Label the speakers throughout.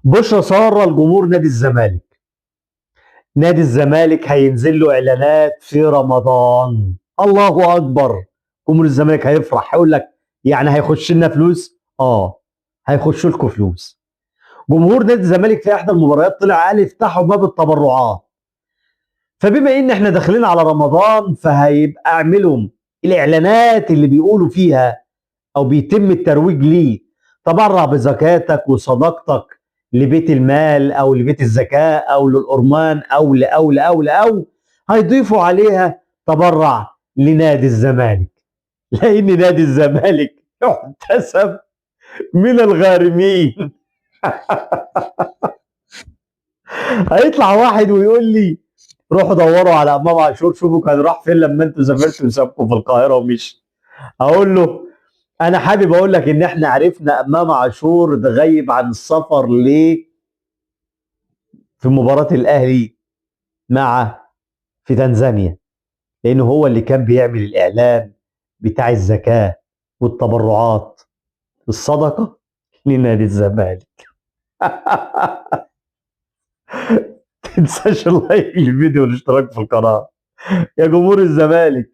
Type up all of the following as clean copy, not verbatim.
Speaker 1: بشرى سارة لجمهور نادي الزمالك. نادي الزمالك هينزل له اعلانات في رمضان. الله اكبر. جمهور الزمالك هيفرح، هيقول لك يعني هيخش لنا فلوس. هيخش لكم فلوس. جمهور نادي الزمالك في احدى المباريات طلع قال افتحوا باب التبرعات. فبما ان احنا داخلين على رمضان فهيبقى اعملوا الاعلانات اللي بيقولوا فيها او بيتم الترويج ليه: تبرع بزكاتك وصدقتك لبيت المال او لبيت الزكاه او للأرمان او هيضيفوا عليها تبرع لنادي الزمالك، لان نادي الزمالك يحتسب من الغارمين. هيطلع واحد ويقول لي روحوا دوروا على امام عاشور شوفوا كان راح فين لما انتوا سافرتوا وسابكم في القاهره ومشي. اقول له انا حابب اقول لك ان احنا عرفنا امام عاشور اتغيب عن السفر ليه في مباراه الاهلي مع في تنزانيا، لانه هو اللي كان بيعمل الاعلان بتاع الزكاه والتبرعات الصدقه لنادي الزمالك. تنساش اللايك للفيديو والاشتراك في القناه. يا جمهور الزمالك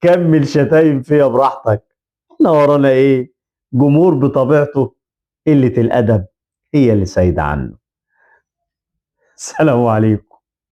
Speaker 1: كمل شتايم فيا براحتك، احنا ورانا ايه؟ جمهور بطبيعته قله الادب هي اللي سايده عنه. السلام عليكم.